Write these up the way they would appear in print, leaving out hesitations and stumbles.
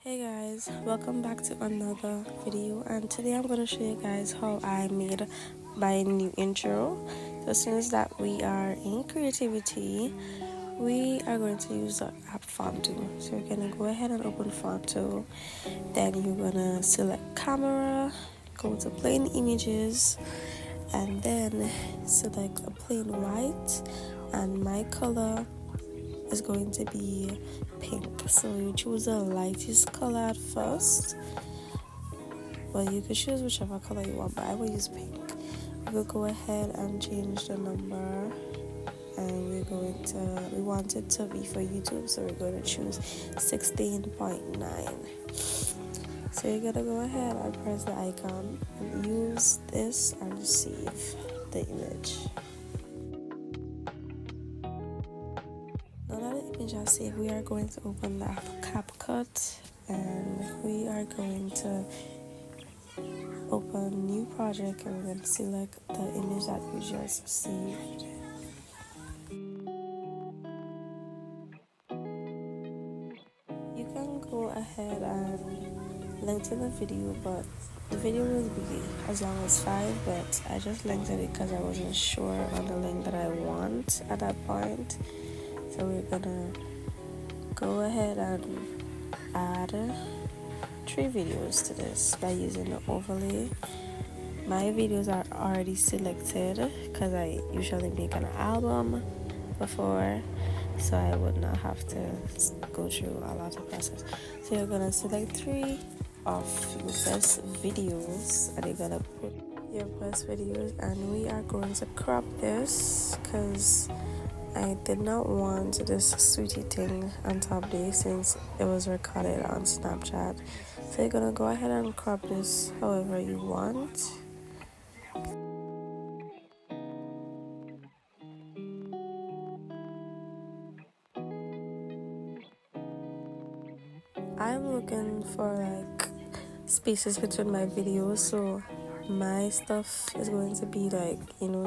Hey guys, welcome back to another video, and today I'm going to show you guys how I made my new intro. So since that we are in creativity, we are going to use the app Fonto. So you're going to go ahead and open Fonto, then you're going to select camera, go to plain images, and then select a plain white, and my color is going to be pink. So you choose the lightest color at first. Well, you could choose whichever color you want, but I will use pink. We will go ahead and change the number, and we want it to be for YouTube, so we're going to choose 16.9. So you're gonna go ahead and press the icon and use this and save the image. Now that the image is saved, we are going to open the app CapCut, and we are going to open new project, and we're going to select the image that we just saved. You can go ahead and lengthen the video, but the video will be as long as 5, but I just lengthened it because I wasn't sure on the length that I want at that point. So we're gonna go ahead and add 3 videos to this by using the overlay. My videos are already selected because I usually make an album before, so I would not have to go through a lot of process. So you're gonna select 3 of your best videos, and you're gonna put your best videos, and we are going to crop this because I did not want this sweetie thing on top there since it was recorded on Snapchat. So you're gonna go ahead and crop this however you want. I'm looking for like spaces between my videos, so my stuff is going to be like,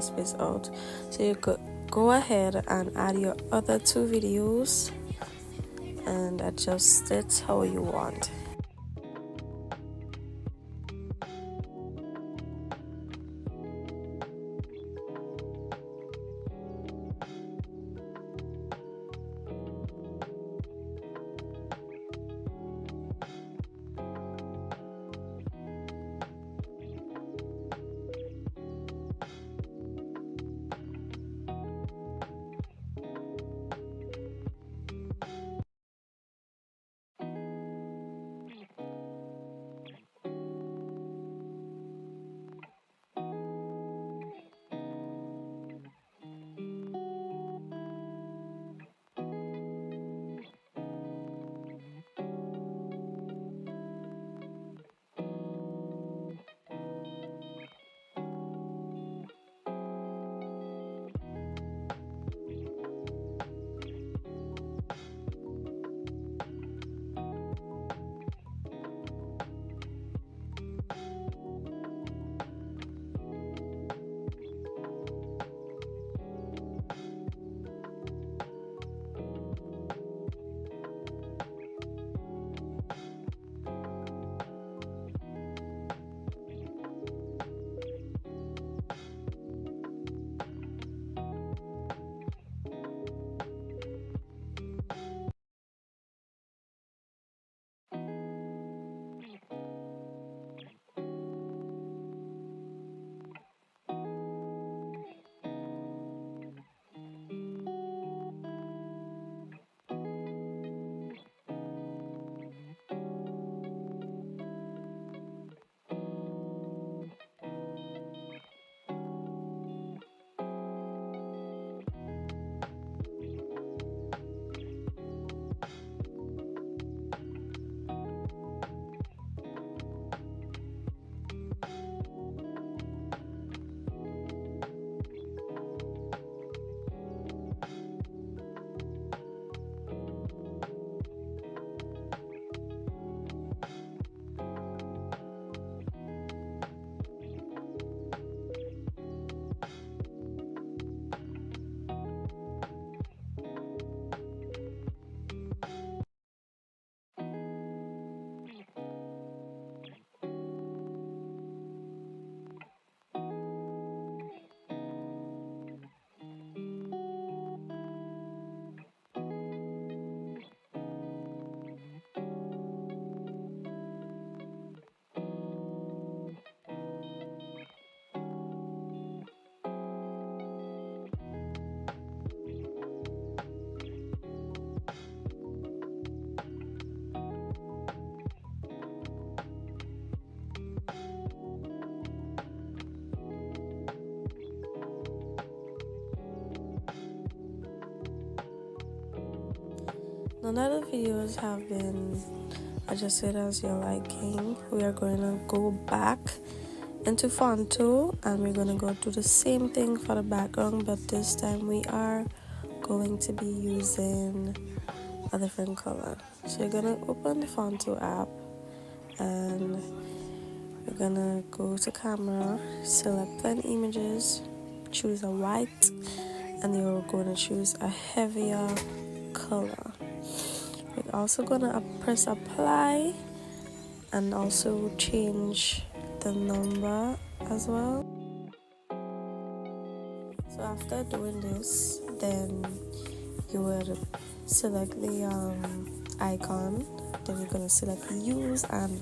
spaced out. So you could go ahead and add your other 2 videos and adjust it how you want. None of the videos have been adjusted as your liking. We are going to go back into Fonto and we're going to go do the same thing for the background, but this time we are going to be using a different color. So you're going to open the Fonto app and you're going to go to camera, select then images, choose a white, and you're going to choose a heavier color. We're also going to press apply and also change the number as well. So after doing this, then you would select the icon, then you're going to select use, and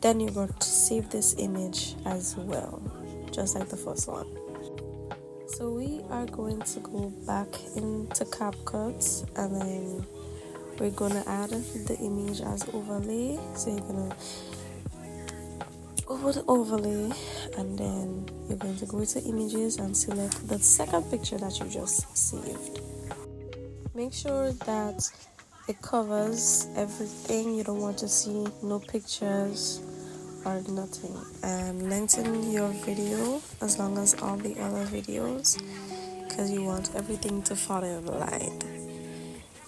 then you're going to save this image as well, just like the first one. So we are going to go back into CapCut and then we're going to add the image as overlay. So you're going to over the overlay and then you're going to go to images and select the second picture that you just saved. Make sure that it covers everything. You don't want to see no pictures or nothing, and lengthen your video as long as all the other videos because you want everything to follow in line.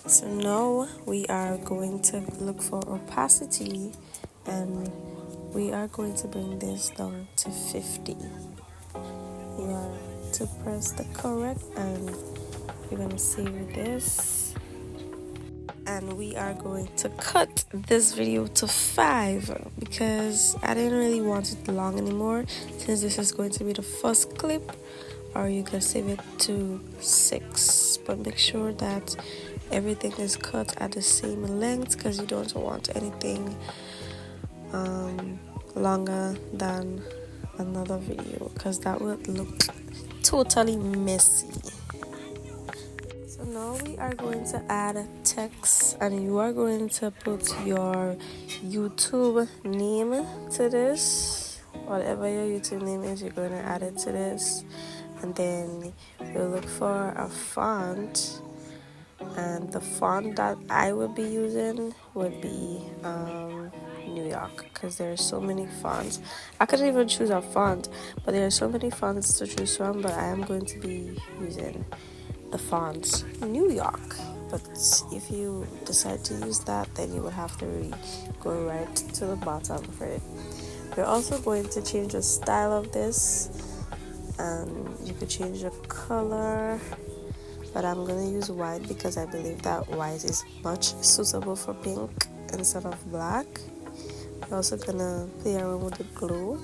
So now we are going to look for opacity and we are going to bring this down to 50. You are to press the correct and you're going to save this. And we are going to cut this video to 5 because I didn't really want it long anymore since this is going to be the first clip, or you can save it to 6. But make sure that everything is cut at the same length because you don't want anything longer than another video because that would look totally messy. So now we are going to add text and you are going to put your YouTube name to this. Whatever your YouTube name is, you're going to add it to this, and then you'll look for a font, and the font that I would be using would be New York because there are so many fonts. I couldn't even choose a font, but there are so many fonts to choose from, but I am going to be using the font New York. But if you decide to use that, then you would have to really go right to the bottom for it. We're also going to change the style of this, and you could change the color, but I'm going to use white because I believe that white is much suitable for pink instead of black. We're also going to play around with the glow,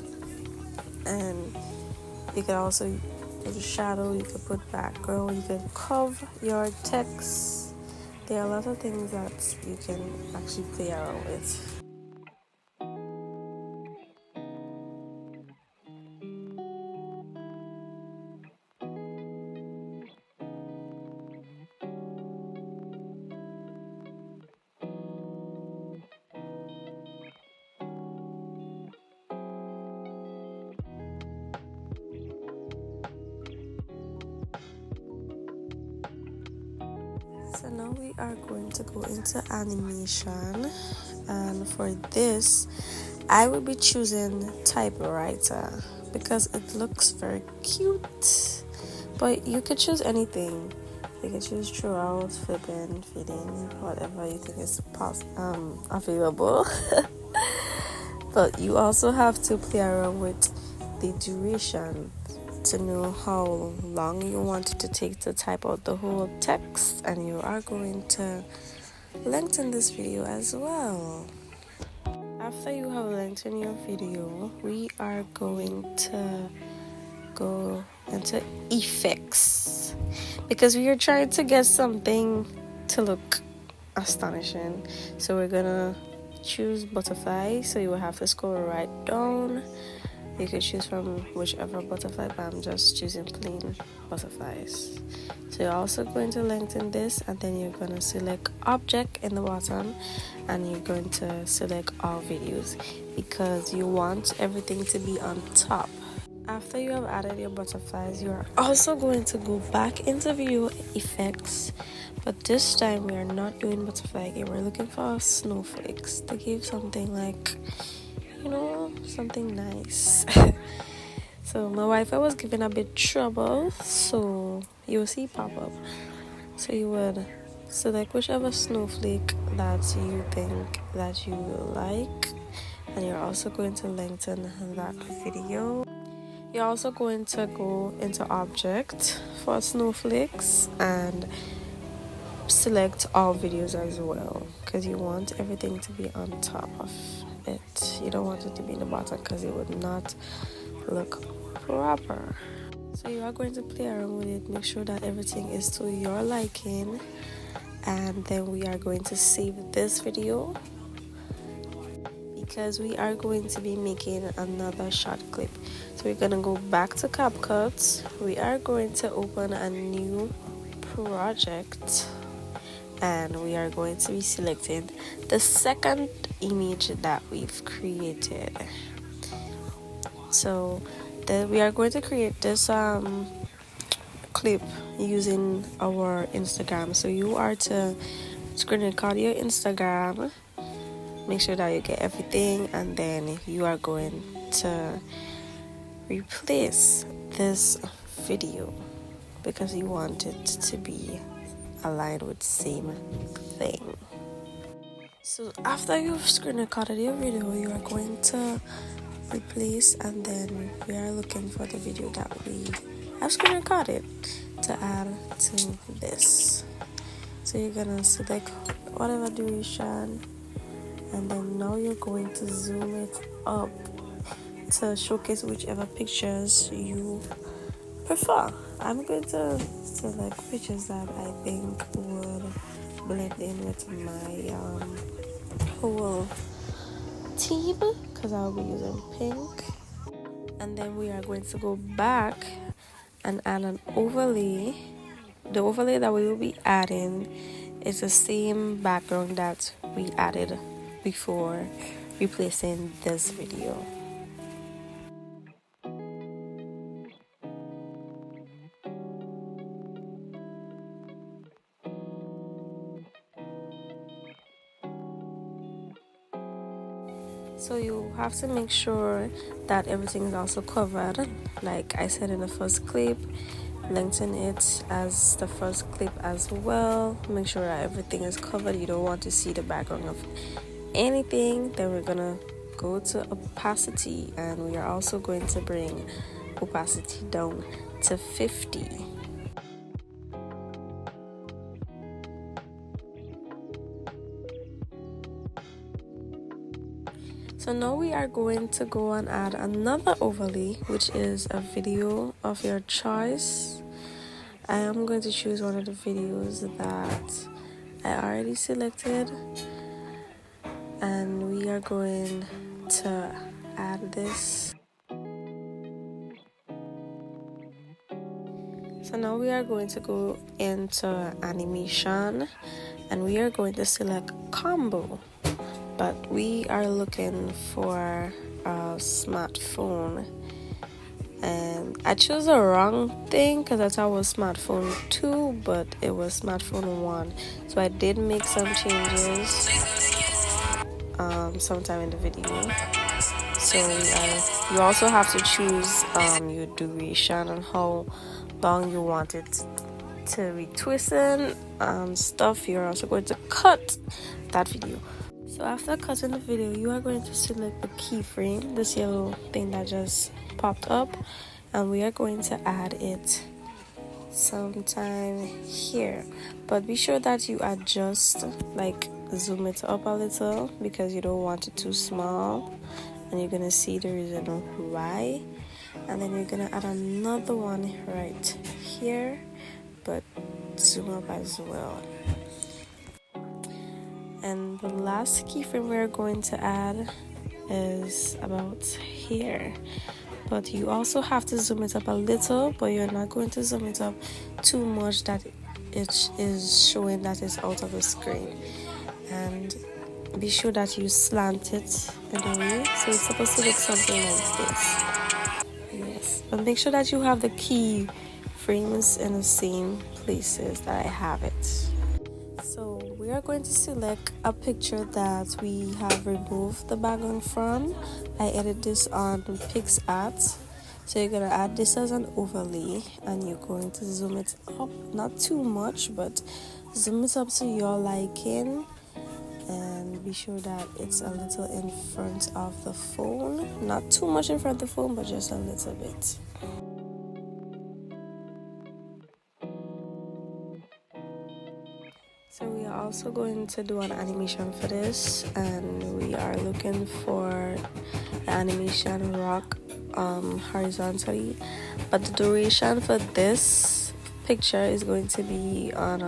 and you can also put shadow, you can put background, you can cover your text. There are a lot of things that you can actually play around with. So now we are going to go into animation, and for this I will be choosing typewriter because it looks very cute, but you could choose anything. You can choose throughout, flipping, fitting, whatever you think is available. But you also have to play around with the duration to know how long you want it to take to type out the whole text, and you are going to lengthen this video as well. After you have lengthened your video, we are going to go into effects because we are trying to get something to look astonishing. So we're gonna choose butterfly, so you will have to scroll right down. You could choose from whichever butterfly, but I'm just choosing plain butterflies. So you're also going to lengthen this, and then you're going to select object in the bottom, and you're going to select all videos because you want everything to be on top. After you have added your butterflies, you are also going to go back into video effects, but this time we are not doing butterfly again. We're looking for snowflakes to give something like, something nice. So my Wi-Fi was giving a bit trouble, so you will see pop up. So you would select whichever snowflake that you think that you will like, and you're also going to lengthen that video. You're also going to go into object for snowflakes and select all videos as well, because you want everything to be on top of it. You don't want it to be in the bottom because it would not look proper. So you are going to play around with it, make sure that everything is to your liking, and then we are going to save this video because we are going to be making another short clip. So we're going to go back to CapCut. We are going to open a new project, and we are going to be selecting the second image that we've created. So we are going to create this clip using our Instagram. So you are to screen record your Instagram, make sure that you get everything, and then you are going to replace this video because you want it to be aligned with the same thing. So after you've screen recorded your video, you are going to replace, and then we are looking for the video that we have screen recorded to add to this. So you're gonna select whatever duration, and then now you're going to zoom it up to showcase whichever pictures you prefer. I'm going to select pictures that I think would blend in with my whole team, because I'll be using pink. And then we are going to go back and add an overlay. The overlay that we will be adding is the same background that we added before replacing this video. So you have to make sure that everything is also covered, like I said in the first clip. Lengthen it as the first clip as well. Make sure that everything is covered. You don't want to see the background of anything. Then we're gonna go to opacity, and we are also going to bring opacity down to 50. So now we are going to go and add another overlay, which is a video of your choice. I am going to choose one of the videos that I already selected, and we are going to add this. So now we are going to go into animation, and we are going to select combo, but we are looking for a smartphone, and I chose the wrong thing because I thought it was smartphone 2, but it was smartphone 1. So I did make some changes sometime in the video. So you also have to choose your duration and how long you want it to be twisting stuff. You're also going to cut that video. So after cutting the video, you are going to select the keyframe, this yellow thing that just popped up, and we are going to add it sometime here. But be sure that you adjust, like zoom it up a little, because you don't want it too small, and you're gonna see the reason why. And then you're gonna add another one right here, but zoom up as well. And the last keyframe we're going to add is about here, but you also have to zoom it up a little, but you're not going to zoom it up too much that it is showing that it's out of the screen. And be sure that you slant it in a way, so it's supposed to look something like this. Yes. but make sure that you have the key frames in the same places that I have it. So we are going to select a picture that we have removed the background from. I edit this on PixArt. So you're going to add this as an overlay and you're going to zoom it up, not too much, but zoom it up to your liking, and be sure that it's a little in front of the phone, not too much in front of the phone, but just a little bit. So we are also going to do an animation for this, and we are looking for the animation rock horizontally, but the duration for this picture is going to be on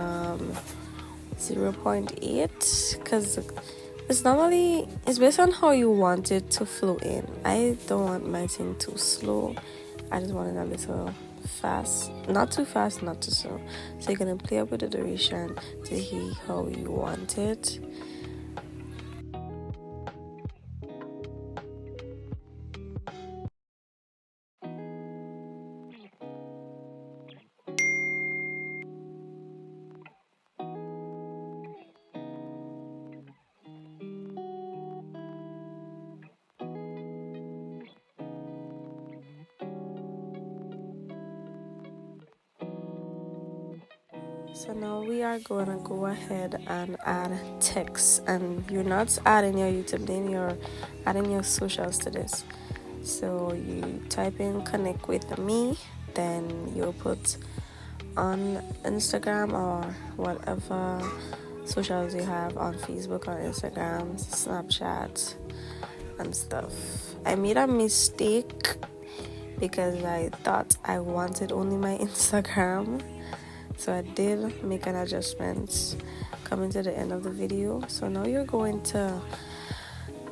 0.8, because it's based on how you want it to flow in. I don't want my thing too slow, I just want it a little fast, not too fast, not too slow. So you're gonna play up with the duration to see how you want it. So now we are gonna go ahead and add text, and you're not adding your YouTube name, you're adding your socials to this. So you type in connect with me, then you'll put on Instagram or whatever socials you have on Facebook or Instagram, Snapchat and stuff. I made a mistake because I thought I wanted only my Instagram, so I did make an adjustment coming to the end of the video. So now you're going to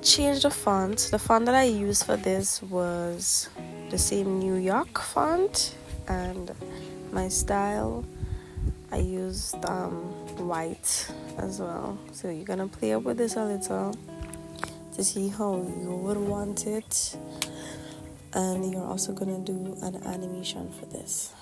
change the font. The font that I used for this was the same New York font, and my style, I used white as well. So you're gonna play up with this a little to see how you would want it, and you're also gonna do an animation for this.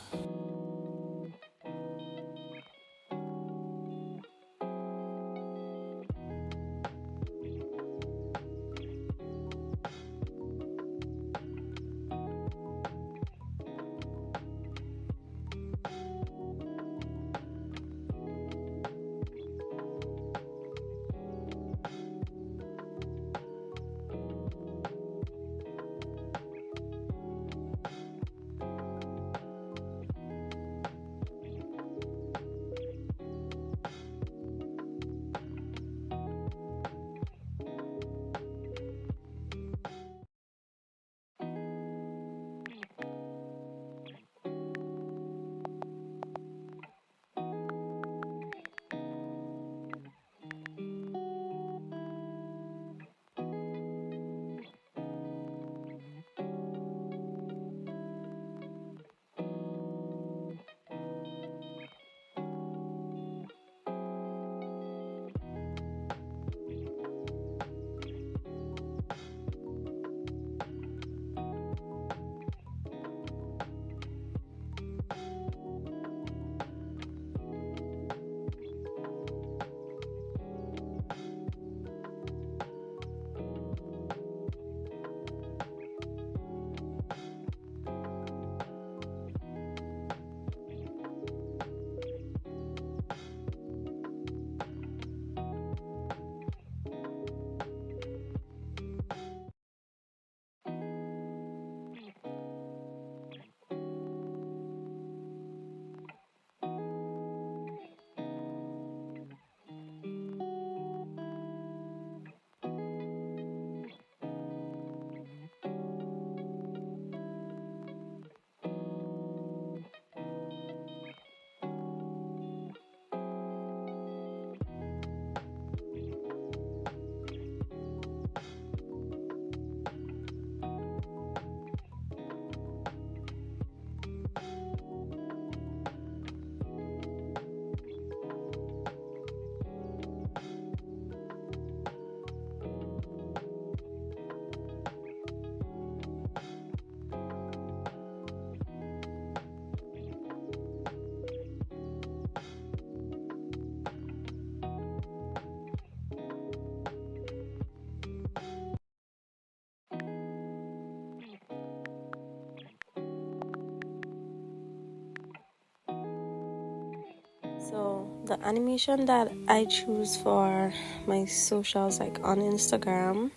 So the animation that I choose for my socials, like on Instagram,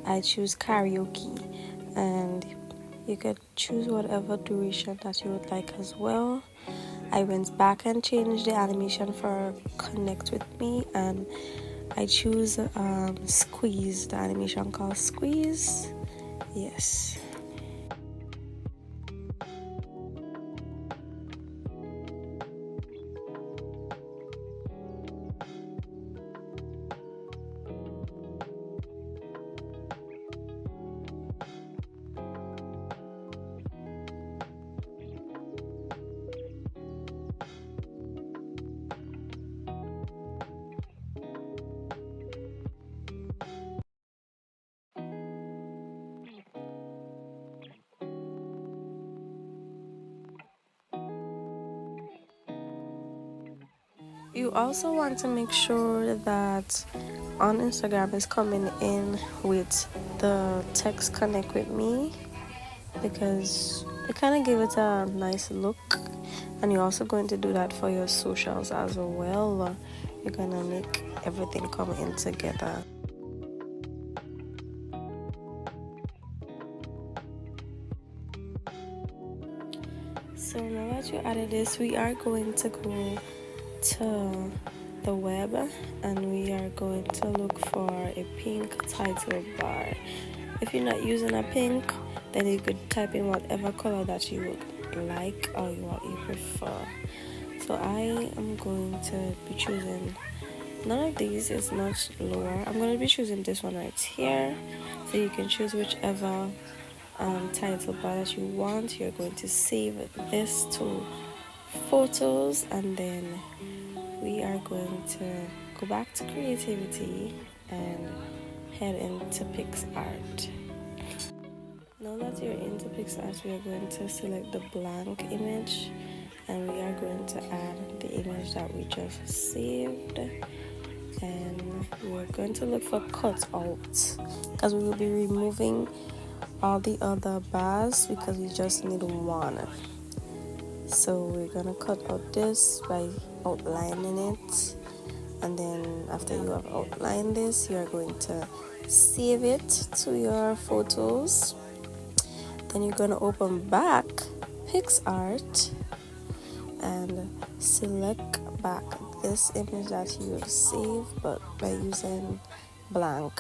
I choose karaoke, and you could choose whatever duration that you would like as well. I went back and changed the animation for connect with me, and I choose squeeze, the animation called squeeze. Yes. You also want to make sure that on Instagram is coming in with the text connect with me, because it kind of give it a nice look, and you're also going to do that for your socials as well. You're gonna make everything come in together. So now that you added this, we are going to go to the web, and we are going to look for a pink title bar. If you're not using a pink, then you could type in whatever color that you would like or what you prefer. So I am going to be choosing, none of these is much lower. I'm going to be choosing this one right here. So you can choose whichever title bar that you want. You're going to save this to photos, and then we are going to go back to creativity and head into PixArt. Now that you're into PixArt, we are going to select the blank image, and we are going to add the image that we just saved, and we're going to look for cutout, because we will be removing all the other bars because we just need one. So we're gonna cut out this by outlining it, and then after you have outlined this, you are going to save it to your photos. Then you're gonna open back PixArt and select back this image that you saved, but by using blank,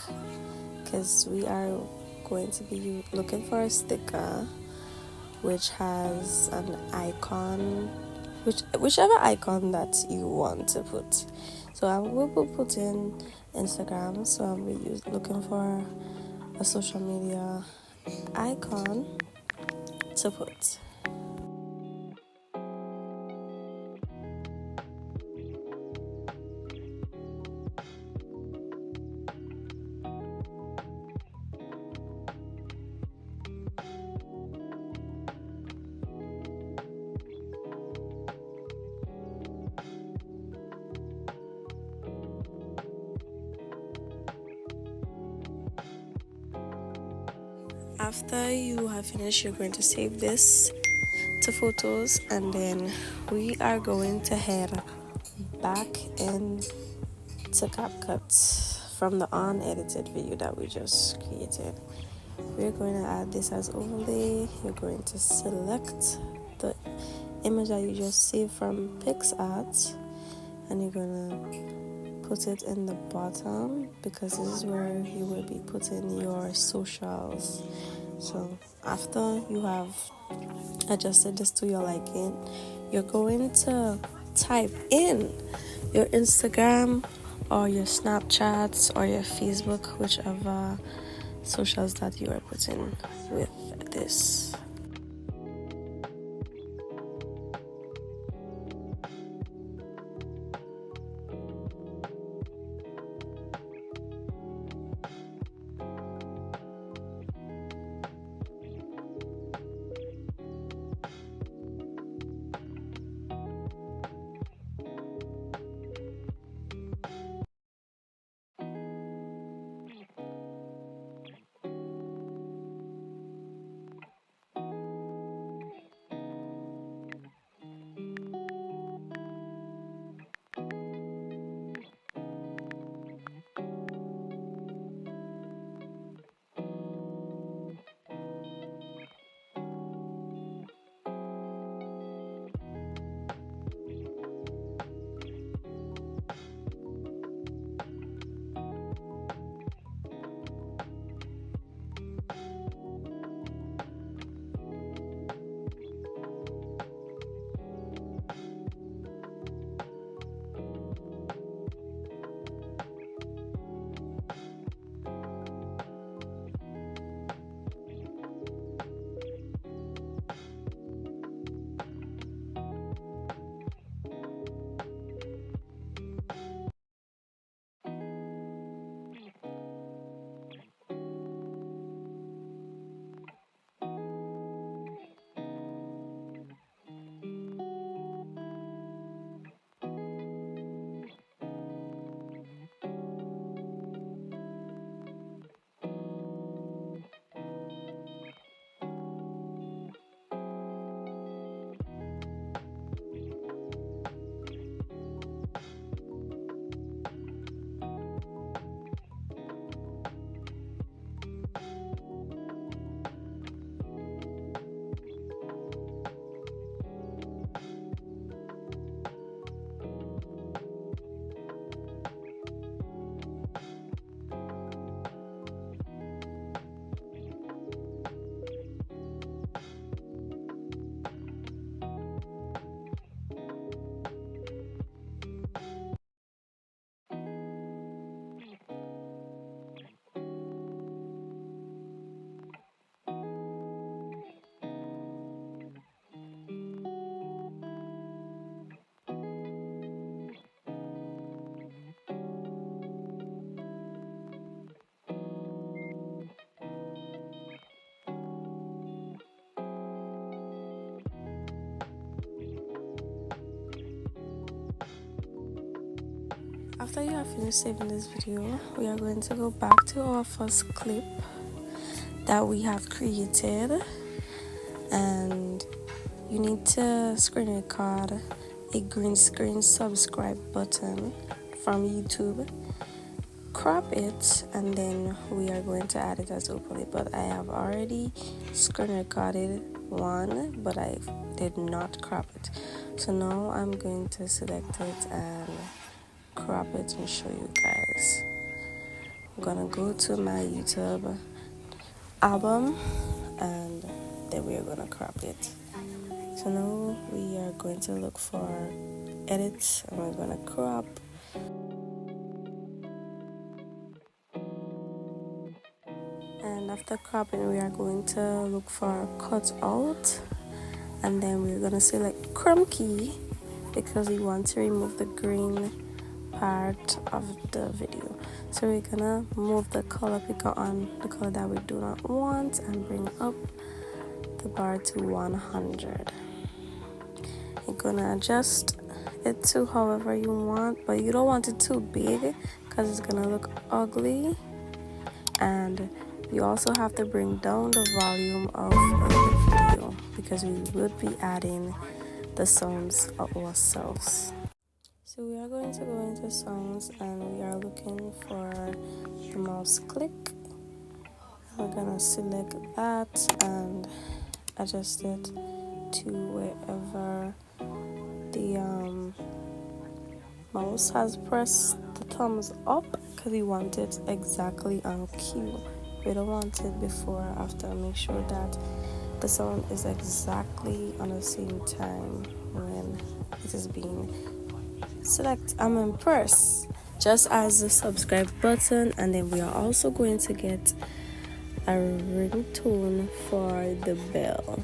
because we are going to be looking for a sticker which has an icon, whichever icon that you want to put. So I will be putting Instagram, so I'll be looking for a social media icon to put. After you have finished, you're going to save this to photos, and then we are going to head back into CapCut from the unedited video that we just created. We're going to add this as overlay. You're going to select the image that you just saved from PixArt, and you're going to put it in the bottom, because this is where you will be putting your socials. So after you have adjusted this to your liking, you're going to type in your Instagram or your Snapchats or your Facebook, whichever socials that you are putting with this. After you have finished saving this video, we are going to go back to our first clip that we have created, and you need to screen record a green screen subscribe button from YouTube, crop it, and then we are going to add it as overlay. But I have already screen recorded one, but I did not crop it. So now I'm going to select it and crop it and show you guys. I'm gonna go to my YouTube album and then we are gonna crop it. So now we are going to look for edits and we're gonna crop. And after cropping, we are going to look for cut out, and then we're gonna select Chrome key because we want to remove the green part of the video. So we're gonna move the color picker on the color that we do not want and bring up the bar to 100. You're gonna adjust it to however you want, but you don't want it too big because it's gonna look ugly. And you also have to bring down the volume of the video because we would be adding the sounds ourselves. So we are going to go into sounds and we are looking for the mouse click. We're gonna select that and adjust it to wherever the mouse has pressed the thumbs up because we want it exactly on cue. We don't want it before or after. Make sure that the sound is exactly on the same time when it is being press, just as the subscribe button. And then we are also going to get a ringtone for the bell.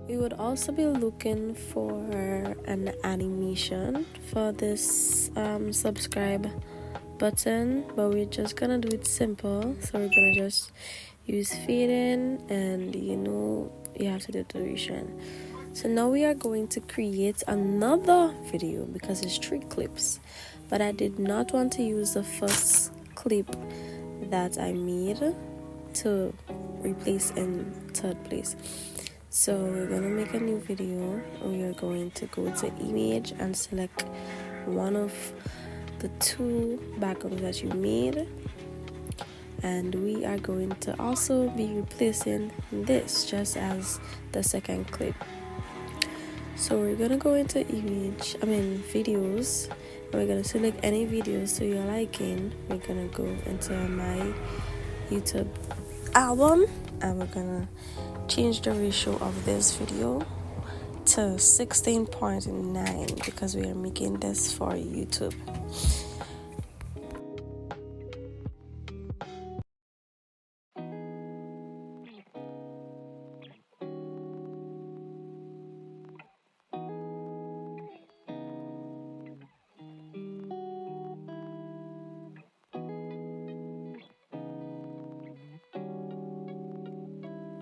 We would also be looking for an animation for this subscribe button, but we're just gonna do it simple. So we're gonna just use fade in, and you have to do duration. So now we are going to create another video because it's 3 clips, but I did not want to use the first clip that I made to replace in 3rd place. So we're gonna make a new video. We are going to go to image and select one of the 2 backgrounds that you made, and we are going to also be replacing this just as the 2nd clip. So we're gonna go into videos, and we're gonna select any videos to your liking. We're gonna go into my YouTube album and we're gonna change the ratio of this video to 16.9 because we are making this for YouTube.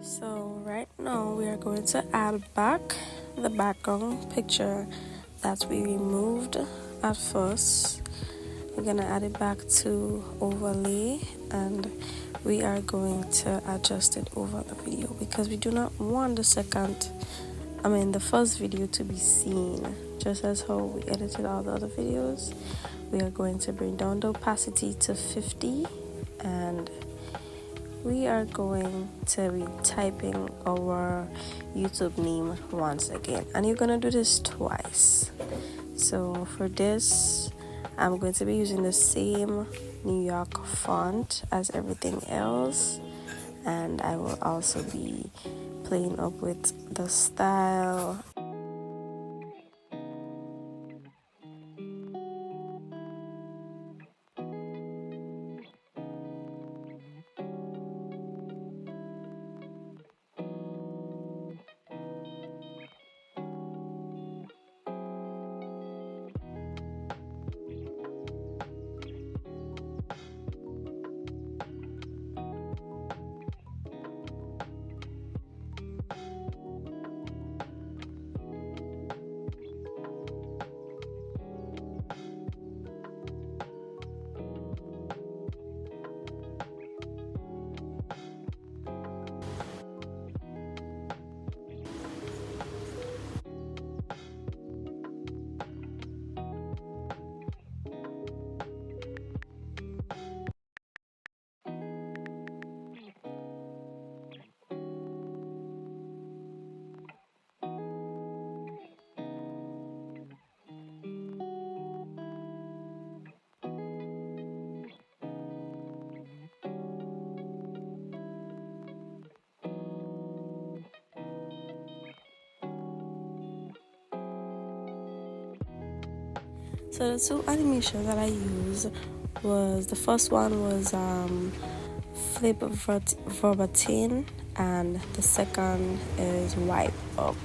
So right now we are going to add back the background picture that we removed at first. We're gonna add it back to overlay, and we are going to adjust it over the video because we do not want the first video to be seen. Just as how we edited all the other videos, we are going to bring down the opacity to 50, and we are going to be typing our YouTube name once again, and you're gonna do this twice. So for this, I'm going to be using the same New York font as everything else, and I will also be playing up with the style. So the two animations that I used was, the first one was flip verbatim, and the second is wipe up.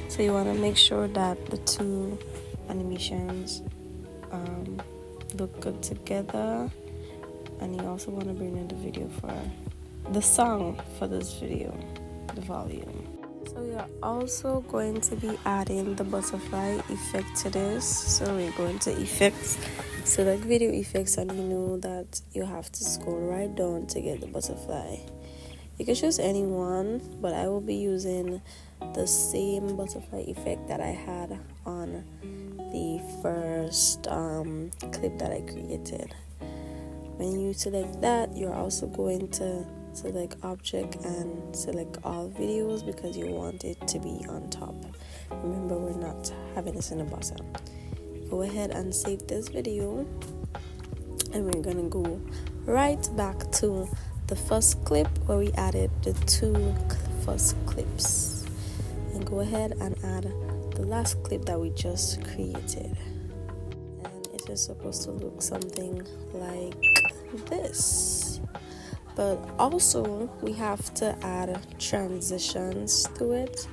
So you want to make sure that the two animations look good together, and you also want to bring in the video for the song for this video, the volume. So we are also going to be adding the butterfly effect to this. So we're going to effects, select video effects, and you know that you have to scroll right down to get the butterfly. You can choose any one, but I will be using the same butterfly effect that I had on the first clip that I created. When you select that, you're also going to select object and select all videos because you want it to be on top. Remember, we're not having this in the bottom. Go ahead and save this video, and we're gonna go right back to the first clip where we added the two first clips, and go ahead and add the last clip that we just created, and it is supposed to look something like this. But also we have to add transitions to it,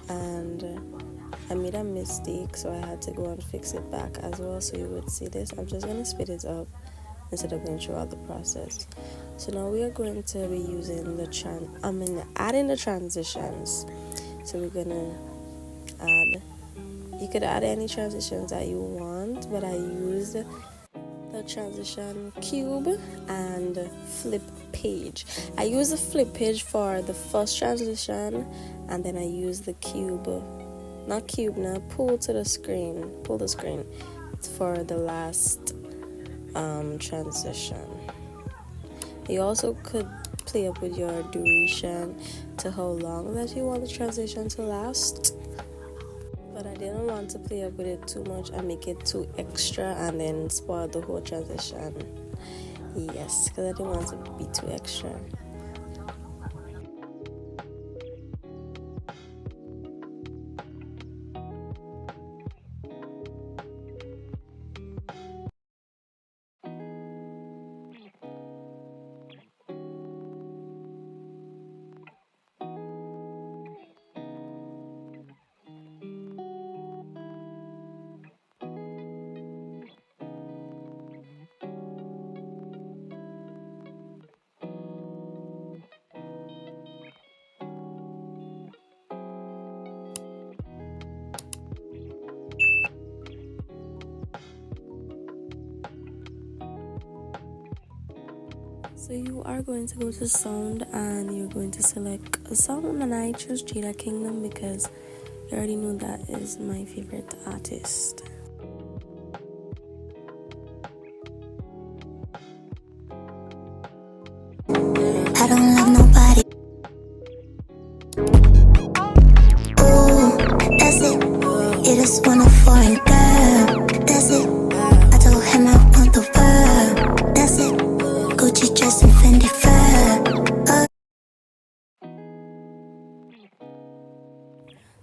and I made a mistake, so I had to go and fix it back as well, so you would see this. I'm just gonna speed it up instead of going through all the process. So now we are going to be using adding the transitions. So we're gonna add, you could add any transitions that you want, but I used the transition cube and flip page. I use the flip page for the first transition, and then I use the pull the screen for the last transition. You also could play up with your duration to how long that you want the transition to last, but I didn't want to play up with it too much and make it too extra and then spoil the whole transition. Yes, because I didn't want it to be too extra. So you are going to go to sound and you're going to select a song, and I choose Jada Kingdom because you already know that is my favorite artist. I don't love nobody. Ooh, that's it. You just want a foreign girl. That's it. I told him I want the world. That's it. Gucci dress and Fendi fur.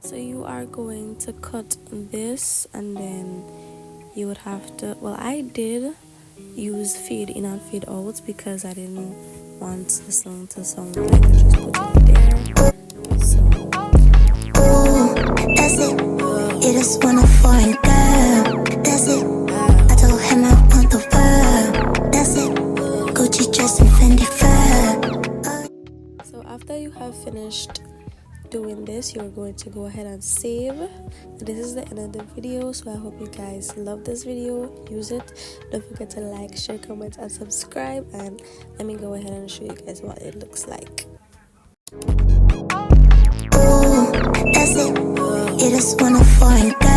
So you are going to cut this, and then you would have to, well, I did use fade in and fade out because I didn't want the song to sound like I just put it there. So Ooh, that's it. You just want a foreign girl. That's it. I told him I want the world. That's it. Gucci dress and Fendi fur. so after you have finished doing this, you're going to go ahead and save. This is the end of the video, so I hope you guys love this video. Use it. Don't forget to like, share, comment, and subscribe, and let me go ahead and show you guys what it looks like. Ooh, that's it. You just want a foreign girl.